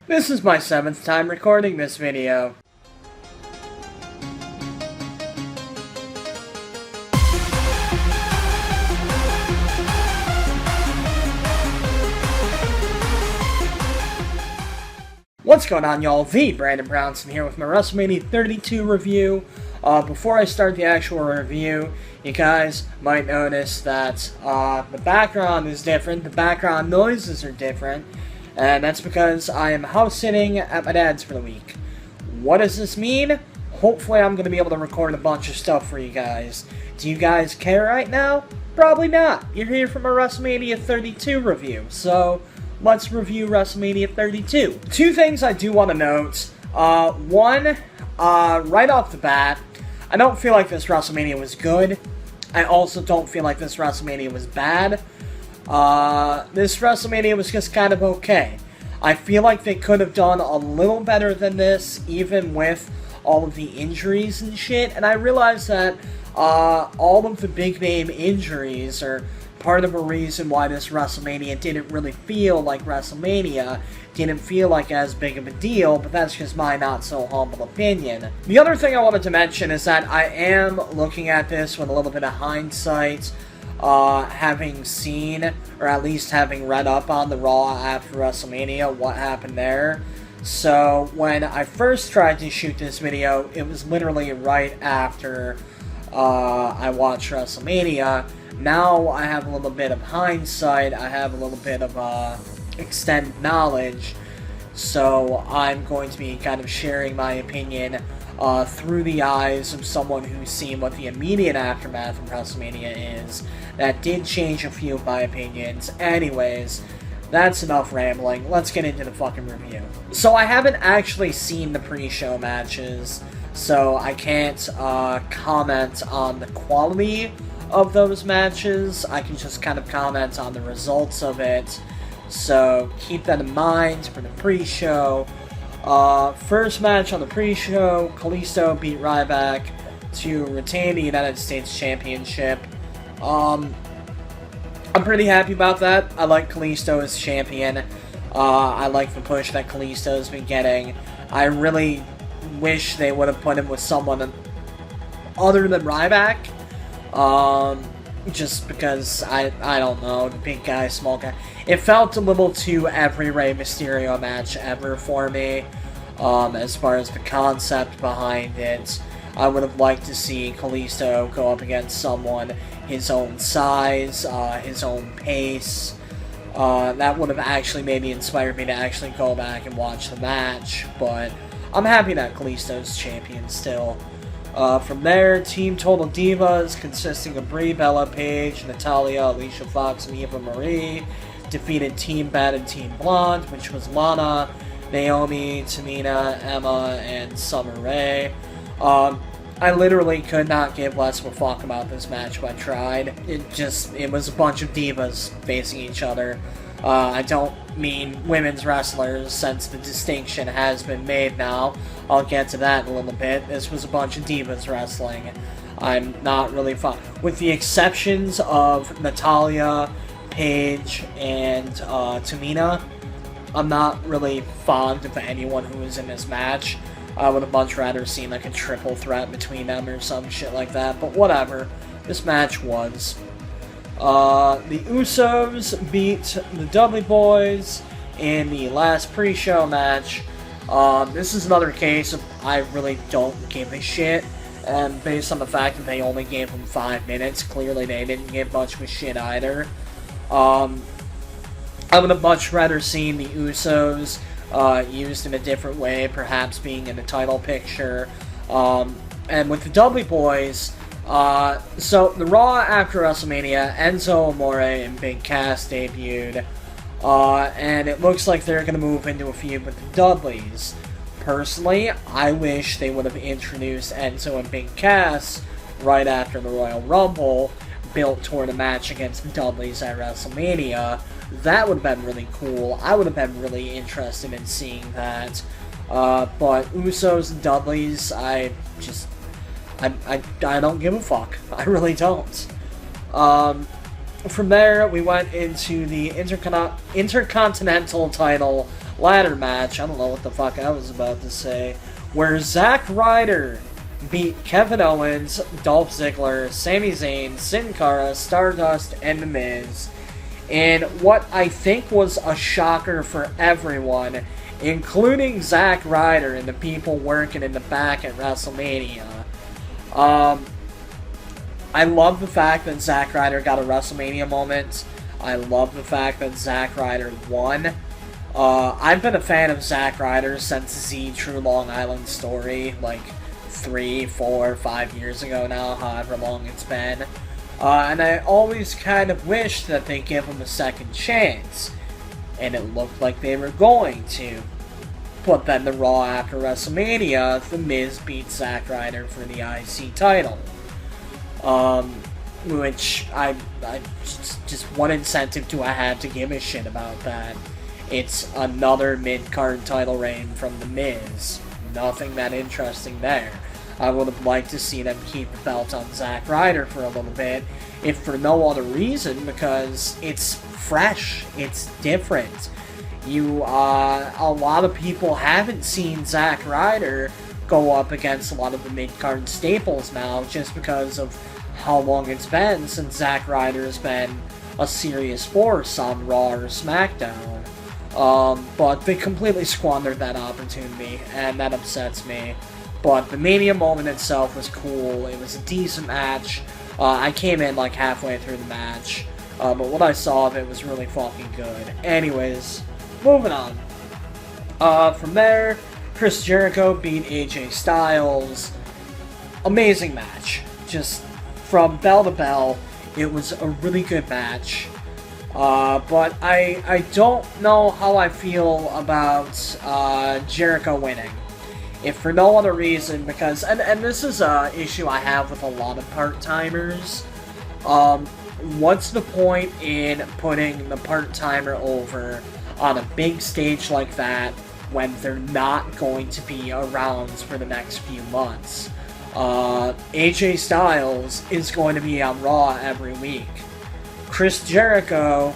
This is my 7th time recording this video. What's going on, y'all? The Brandon Brownson here with my WrestleMania 32 review. Before I start the actual review, you guys might notice that the background is different, the background noises are different, and that's because I am house-sitting at my dad's for the week. What does this mean? Hopefully I'm going to be able to record a bunch of stuff for you guys. Do you guys care right now? Probably not. You're here for my WrestleMania 32 review, so let's review WrestleMania 32. Two things I do want to note. One, right off the bat, I don't feel like this WrestleMania was good. I also don't feel like this WrestleMania was bad. This WrestleMania was just kind of okay. I feel like they could have done a little better than this, even with all of the injuries and shit, and I realize that all of the big name injuries are part of a reason why this WrestleMania didn't really feel like WrestleMania, didn't feel like as big of a deal, but that's just my not-so-humble opinion. The other thing I wanted to mention is that I am looking at this with a little bit of hindsight, having seen, or at least having read up on the Raw after WrestleMania, what happened there. So, when I first tried to shoot this video, it was literally right after I watched WrestleMania. Now I have a little bit of hindsight, I have a little bit of extended knowledge, so I'm going to be kind of sharing my opinion through the eyes of someone who's seen what the immediate aftermath of WrestleMania is. That did change a few of my opinions. Anyways, that's enough rambling. Let's get into the fucking review. So I haven't actually seen the pre-show matches, so I can't comment on the quality of those matches. I can just kind of comment on the results of it, so keep that in mind for the pre-show. First match on the pre-show, Kalisto beat Ryback to retain the United States Championship. I'm pretty happy about that. I like Kalisto as champion. I like the push that Kalisto's been getting. I really wish they would have put him with someone other than Ryback. Just because, I don't know, the big guy, small guy. It felt a little too every Rey Mysterio match ever for me, as far as the concept behind it. I would have liked to see Kalisto go up against someone his own size, his own pace. That would have actually maybe inspired me to actually go back and watch the match, but I'm happy that Kalisto's champion still. From there, Team Total Divas, consisting of Brie Bella, Paige, Natalya, Alicia Fox, and Eva Marie, defeated Team Bad and Team Blonde, which was Lana, Naomi, Tamina, Emma, and Summer Rae. I literally could not give less of a fuck about this match if I tried. It was a bunch of divas facing each other. I don't mean women's wrestlers, since the distinction has been made now. I'll get to that in a little bit. This was a bunch of divas wrestling. I'm not really fond, with the exceptions of Natalya, Paige, and Tamina. I'm not really fond of anyone who is in this match. I would have much rather seen like a triple threat between them or some shit like that, but whatever. This match was. The Usos beat the Dudley Boys in the last pre-show match. This is another case of I really don't give a shit, and based on the fact that they only gave them 5 minutes, clearly they didn't give much of a shit either. I would have much rather seen the Usos used in a different way, perhaps being in the title picture. And with the Dudley Boys, so the Raw after WrestleMania, Enzo Amore and Big Cass debuted, and it looks like they're going to move into a feud with the Dudleys. Personally, I wish they would have introduced Enzo and Big Cass right after the Royal Rumble, built toward a match against the Dudleys at WrestleMania. That would have been really cool. I would have been really interested in seeing that. But Usos and Dudleys, I don't give a fuck. I really don't. From there, we went into the Intercontinental title ladder match, I don't know what the fuck I was about to say, where Zack Ryder beat Kevin Owens, Dolph Ziggler, Sami Zayn, Sin Cara, Stardust, and The Miz, in what I think was a shocker for everyone, including Zack Ryder and the people working in the back at WrestleMania. I love the fact that Zack Ryder got a WrestleMania moment. I love the fact that Zack Ryder won. I've been a fan of Zack Ryder since Z True Long Island Story, like 3, 4, 5 years ago now, however long it's been. And I always kind of wished that they give him a second chance. And it looked like they were going to. But then the Raw after WrestleMania, The Miz beat Zack Ryder for the IC title. Which I just what incentive do I have to give a shit about that? It's another mid-card title reign from The Miz. Nothing that interesting there. I would have liked to see them keep the belt on Zack Ryder for a little bit, if for no other reason, because it's fresh, it's different. A lot of people haven't seen Zack Ryder go up against a lot of the mid-card staples now, just because of how long it's been since Zack Ryder has been a serious force on Raw or SmackDown. But they completely squandered that opportunity, and that upsets me. But the Mania moment itself was cool. It was a decent match. I came in like halfway through the match, but what I saw of it was really fucking good. Anyways, moving on. From there, Chris Jericho beat AJ Styles. Amazing match. Just from bell to bell, it was a really good match. But I don't know how I feel about Jericho winning. If for no other reason, because, and this is an issue I have with a lot of part-timers, what's the point in putting the part-timer over on a big stage like that when they're not going to be around for the next few months? AJ Styles is going to be on Raw every week. Chris Jericho,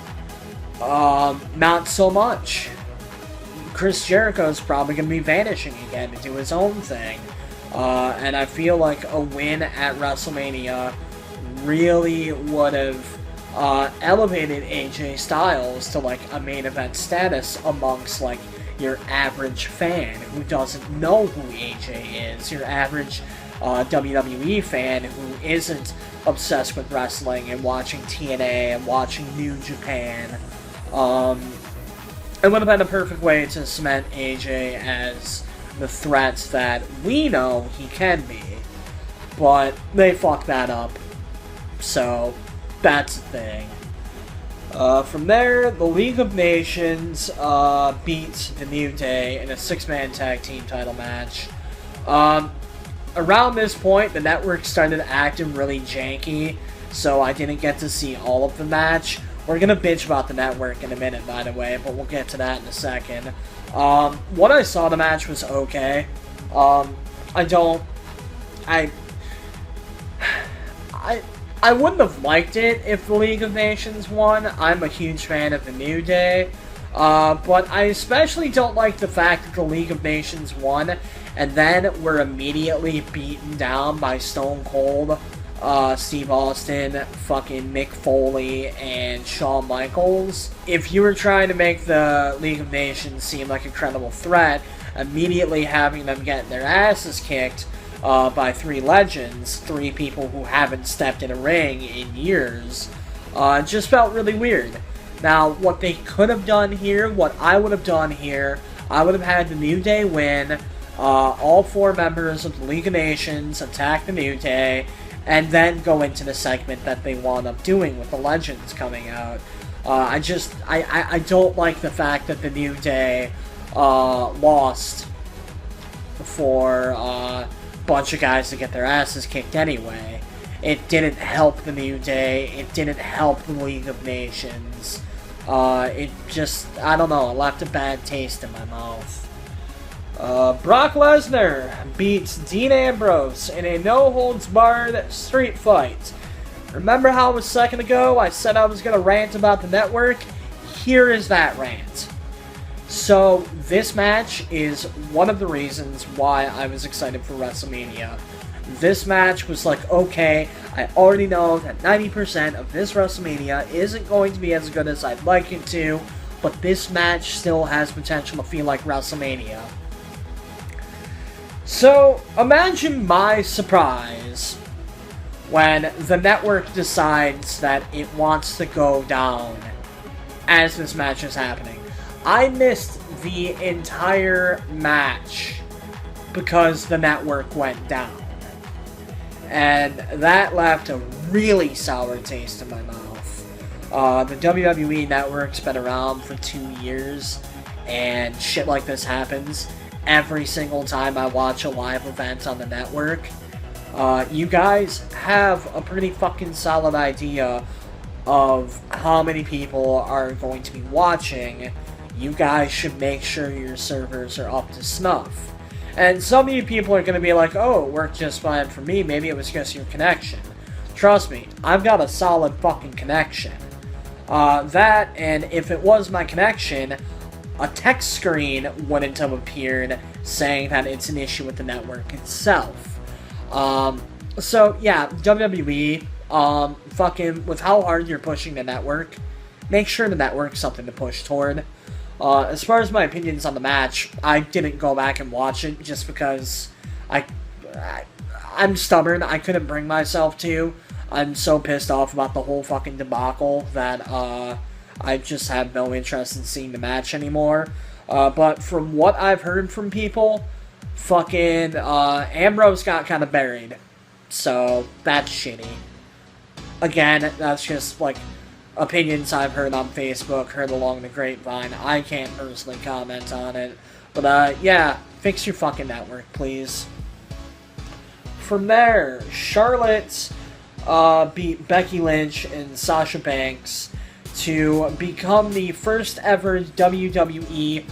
not so much. Chris Jericho's probably going to be vanishing again to do his own thing. And I feel like a win at WrestleMania really would have elevated AJ Styles to like a main event status amongst like your average fan who doesn't know who AJ is, your average WWE fan who isn't obsessed with wrestling and watching TNA and watching New Japan. It would have been a perfect way to cement AJ as the threat that we know he can be. But they fucked that up. So, that's the thing. From there, the League of Nations beat the New Day in a 6-man tag team title match. Around this point, the network started acting really janky, so I didn't get to see all of the match. We're gonna bitch about the network in a minute, by the way, but we'll get to that in a second. What I saw, the match was okay. I wouldn't have liked it if the League of Nations won. I'm a huge fan of the New Day. But I especially don't like the fact that the League of Nations won, and then were immediately beaten down by Stone Cold, Steve Austin, fucking Mick Foley, and Shawn Michaels. If you were trying to make the League of Nations seem like a credible threat, immediately having them get their asses kicked by 3 legends, 3 people who haven't stepped in a ring in years, just felt really weird. Now, what they could have done here, what I would have done here, I would have had the New Day win, all 4 members of the League of Nations attack the New Day, and then go into the segment that they wound up doing with the Legends coming out. I don't like the fact that the New Day lost for a bunch of guys to get their asses kicked anyway. It didn't help the New Day, it didn't help the League of Nations. It just, I don't know, it left a bad taste in my mouth. Brock Lesnar beats Dean Ambrose in a no-holds-barred street fight. Remember how a second ago I said I was going to rant about the network? Here is that rant. So, this match is one of the reasons why I was excited for WrestleMania. This match was like, okay, I already know that 90% of this WrestleMania isn't going to be as good as I'd like it to, but this match still has potential to feel like WrestleMania. So, imagine my surprise when the network decides that it wants to go down as this match is happening. I missed the entire match because the network went down. And that left a really sour taste in my mouth. The WWE network's been around for 2 years, and shit like this happens every single time I watch a live event on the network. You guys have a pretty fucking solid idea of how many people are going to be watching. You guys should make sure your servers are up to snuff. And some of you people are going to be like, oh, it worked just fine for me, maybe it was just your connection. Trust me, I've got a solid fucking connection. That, and if it was my connection, a text screen wouldn't have appeared saying that it's an issue with the network itself. So, yeah, WWE, fucking, with how hard you're pushing the network, make sure the network's something to push toward. As far as my opinions on the match, I didn't go back and watch it just because I'm stubborn. I couldn't bring myself to. I'm so pissed off about the whole fucking debacle that I just have no interest in seeing the match anymore. But from what I've heard from people, fucking Ambrose got kind of buried. So that's shitty. Again, that's just like opinions I've heard on Facebook, heard along the grapevine. I can't personally comment on it. But, yeah, fix your fucking network, please. From there, Charlotte beat Becky Lynch and Sasha Banks to become the first ever WWE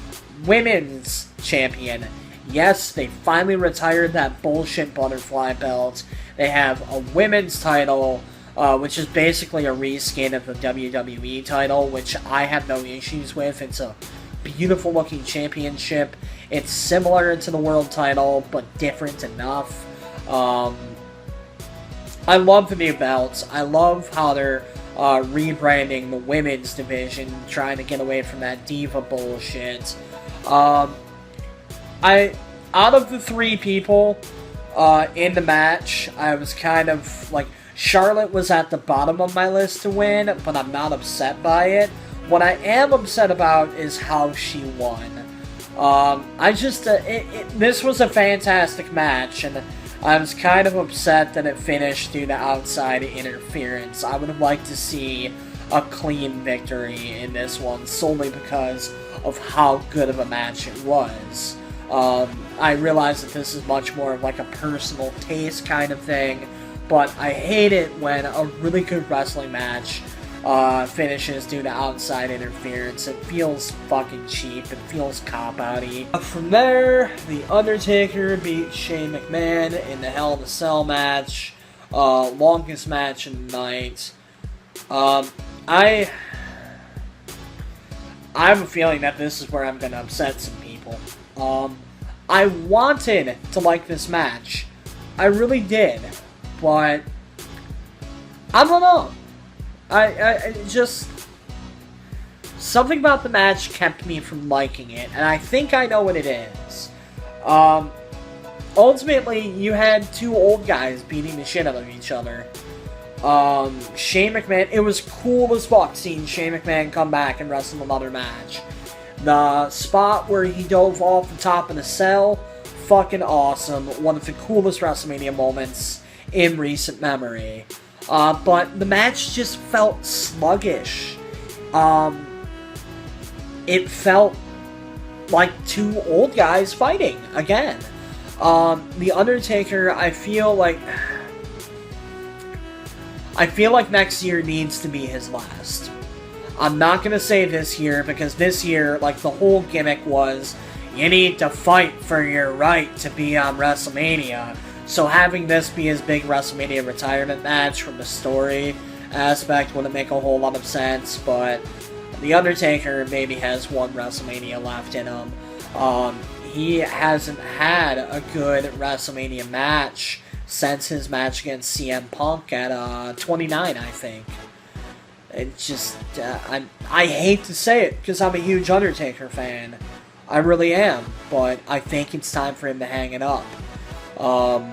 Women's Champion. Yes, they finally retired that bullshit butterfly belt. They have a women's title, which is basically a reskin of the WWE title, which I have no issues with. It's a beautiful looking championship. It's similar to the world title, but different enough. I love the new belts. I love how they're rebranding the women's division, trying to get away from that diva bullshit. Out of the three people in the match, I was kind of like, Charlotte was at the bottom of my list to win, but I'm not upset by it. What I am upset about is how she won. This was a fantastic match, and I was kind of upset that it finished due to outside interference. I would have liked to see a clean victory in this one, solely because of how good of a match it was. I realize that this is much more of like a personal taste kind of thing, but I hate it when a really good wrestling match finishes due to outside interference. It feels fucking cheap. It feels cop-outy. From there, The Undertaker beat Shane McMahon in the Hell in a Cell match. Longest match in the night. I have a feeling that this is where I'm going to upset some people. I wanted to like this match. I really did. But I don't know. I just, something about the match kept me from liking it, and I think I know what it is. Ultimately, you had two old guys beating the shit out of each other. Shane McMahon, it was cool as fuck seeing Shane McMahon come back and wrestle another match. The spot where he dove off the top of the cell, fucking awesome. One of the coolest WrestleMania moments in recent memory. But the match just felt sluggish. It felt like two old guys fighting again. The Undertaker, I feel like next year needs to be his last. I'm not gonna say this year, because this year, like, the whole gimmick was, you need to fight for your right to be on WrestleMania. So having this be his big WrestleMania retirement match from the story aspect wouldn't make a whole lot of sense, but The Undertaker maybe has one WrestleMania left in him. He hasn't had a good WrestleMania match since his match against CM Punk at 29, I think. It just, I hate to say it, because I'm a huge Undertaker fan. I really am, but I think it's time for him to hang it up. I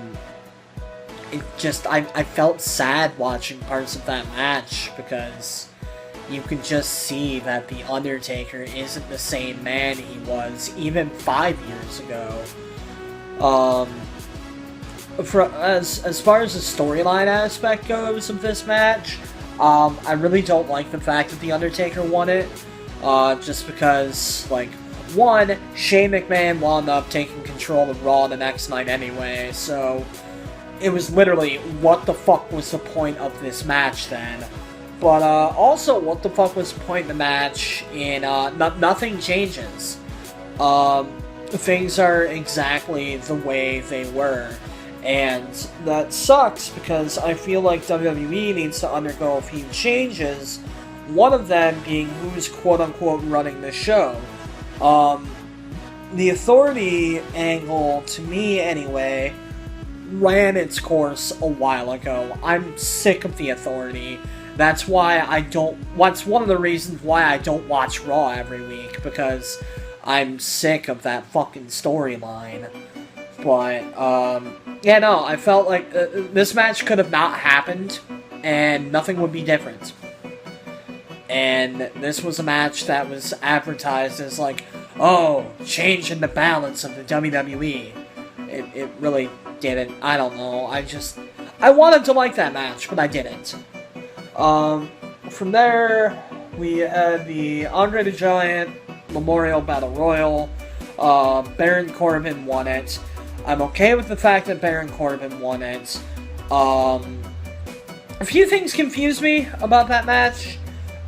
felt sad watching parts of that match, because you can just see that The Undertaker isn't the same man he was even 5 years ago. As far as the storyline aspect goes of this match, I really don't like the fact that The Undertaker won it, just because, like, one, Shane McMahon wound up taking control of Raw the next night anyway, so it was literally, what the fuck was the point of this match then? But also, what the fuck was the point of the match in nothing changes. Things are exactly the way they were. And that sucks, because I feel like WWE needs to undergo a few changes, one of them being who's quote-unquote running the show. The authority angle, to me anyway, ran its course a while ago. I'm sick of the authority. That's why that's one of the reasons why I don't watch Raw every week, because I'm sick of that fucking storyline. But, yeah, no, I felt like this match could have not happened, and nothing would be different. And this was a match that was advertised as like, oh, changing the balance of the WWE. It really didn't. I don't know. I wanted to like that match, but I didn't. From there, we had the Andre the Giant Memorial Battle Royal. Baron Corbin won it. I'm okay with the fact that Baron Corbin won it. A few things confused me about that match.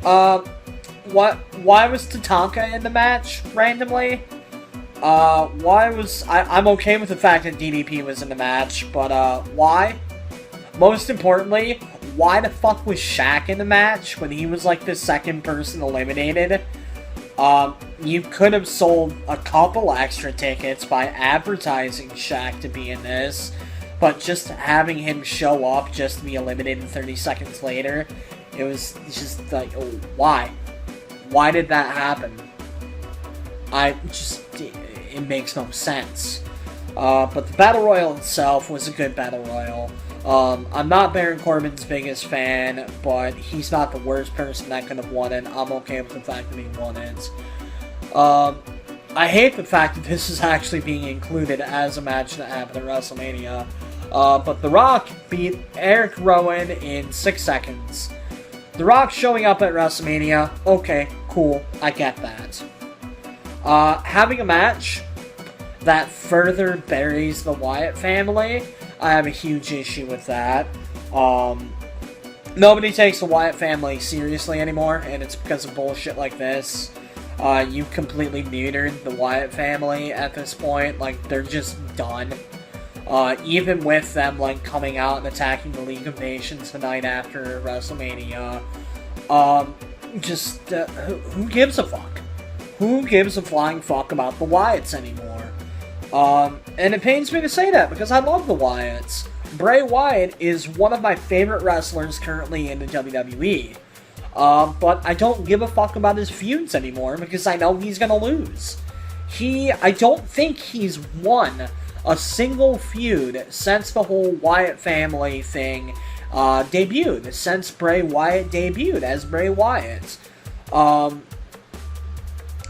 Why was Tatanka in the match randomly? I'm okay with the fact that DDP was in the match, but why? Most importantly, why the fuck was Shaq in the match when he was like the second person eliminated? You could have sold a couple extra tickets by advertising Shaq to be in this, but just having him show up just to be eliminated 30 seconds later, it was just like, oh, why? Why did that happen? It makes no sense. But the Battle Royal itself was a good Battle Royal. I'm not Baron Corbin's biggest fan, but he's not the worst person that could have won it. I'm okay with the fact that he won it. I hate the fact that this is actually being included as a match that happened at WrestleMania. But The Rock beat Eric Rowan in 6 seconds. The Rock showing up at WrestleMania, okay, cool, I get that. Having a match that further buries the Wyatt family, I have a huge issue with that. Nobody takes the Wyatt family seriously anymore, and it's because of bullshit like this. You completely neutered the Wyatt family at this point. Like, they're just done. Even with them, like, coming out and attacking the League of Nations the night after WrestleMania. Who gives a fuck? Who gives a flying fuck about the Wyatts anymore? And it pains me to say that, because I love the Wyatts. Bray Wyatt is one of my favorite wrestlers currently in the WWE. But I don't give a fuck about his feuds anymore, because I know he's gonna lose. I don't think he's won a single feud since the whole Wyatt family thing debuted, since Bray Wyatt debuted as Bray Wyatt.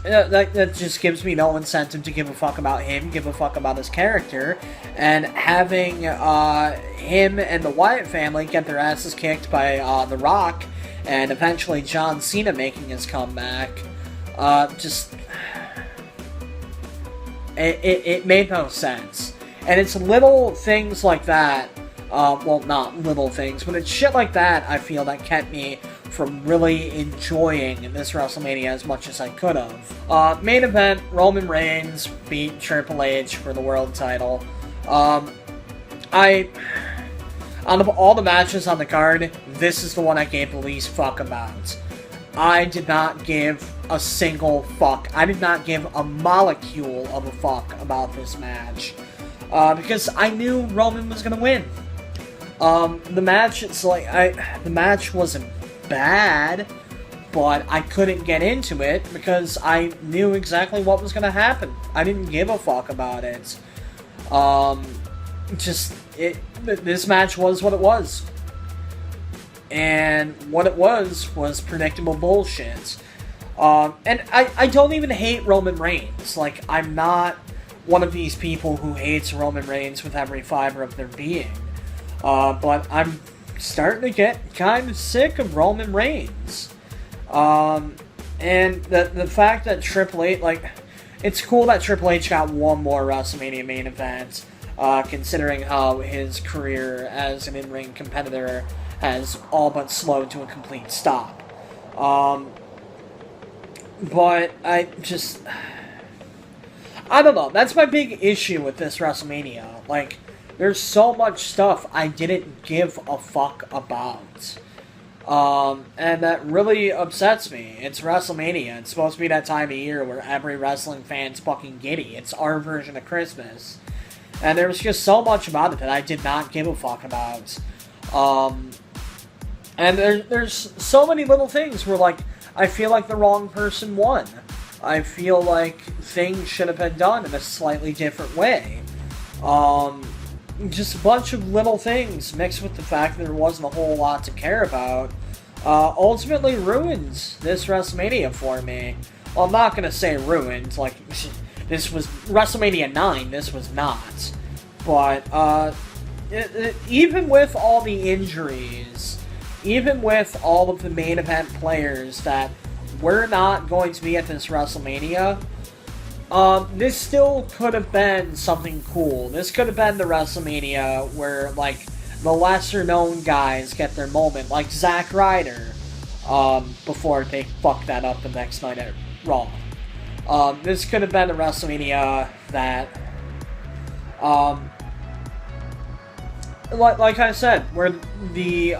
That just gives me no incentive to give a fuck about him, give a fuck about his character, and having him and the Wyatt family get their asses kicked by The Rock, and eventually John Cena making his comeback, it made no sense. And it's little things like that, well, not little things, but it's shit like that, I feel, that kept me from really enjoying this WrestleMania as much as I could have. Main event, Roman Reigns beat Triple H for the world title. Out of all the matches on the card, this is the one I gave the least fuck about. I did not give a single fuck. I did not give a molecule of a fuck about this match. Because I knew Roman was gonna win. The match, the match wasn't bad, but I couldn't get into it because I knew exactly what was gonna happen. I didn't give a fuck about it. This match was what it was. And what it was predictable bullshit. And I don't even hate Roman Reigns. Like, I'm not one of these people who hates Roman Reigns with every fiber of their being. But I'm starting to get kind of sick of Roman Reigns. And the fact that Triple H, like, it's cool that Triple H got one more WrestleMania main event, considering how his career as an in-ring competitor has all but slowed to a complete stop. But I don't know. That's my big issue with this WrestleMania. Like, there's so much stuff I didn't give a fuck about. And that really upsets me. It's WrestleMania. It's supposed to be that time of year where every wrestling fan's fucking giddy. It's our version of Christmas. And there was just so much about it that I did not give a fuck about. And there's so many little things where, like, I feel like the wrong person won. I feel like things should have been done in a slightly different way. Just a bunch of little things mixed with the fact that there wasn't a whole lot to care about ultimately ruins this WrestleMania for me. Well, I'm not going to say ruined. Like, this was WrestleMania 9. This was not. But even with all the injuries, even with all of the main event players that were not going to be at this WrestleMania, this still could have been something cool. This could have been the WrestleMania where, like, the lesser-known guys get their moment, like Zack Ryder, before they fuck that up the next night at Raw. This could have been the WrestleMania that, like I said, where the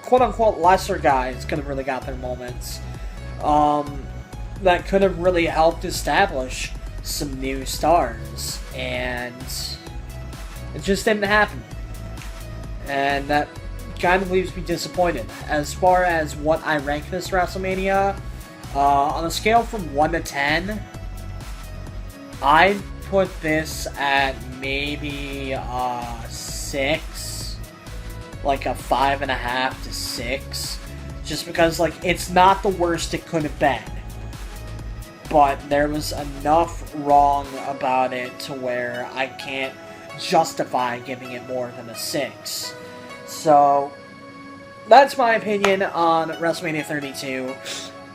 quote-unquote lesser guys could have really got their moments. That could have really helped establish some new stars, and it just didn't happen. And that kind of leaves me disappointed. As far as what I rank this WrestleMania, on a scale from 1 to 10, I'd put this at maybe 6, like a 5.5 to 6, just because, like, it's not the worst it could have been. But there was enough wrong about it to where I can't justify giving it more than a 6. So, that's my opinion on WrestleMania 32.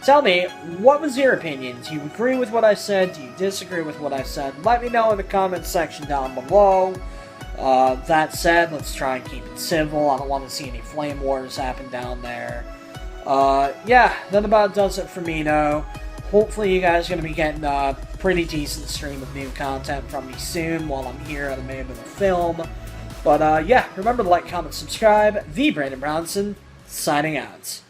Tell me, what was your opinion? Do you agree with what I said? Do you disagree with what I said? Let me know in the comments section down below. That said, let's try and keep it civil. I don't want to see any flame wars happen down there. Yeah, that about does it for me, though. Hopefully you guys are going to be getting a pretty decent stream of new content from me soon while I'm here at the Main of the Film. But yeah, remember to like, comment, subscribe. TheBrandonBrownson, signing out.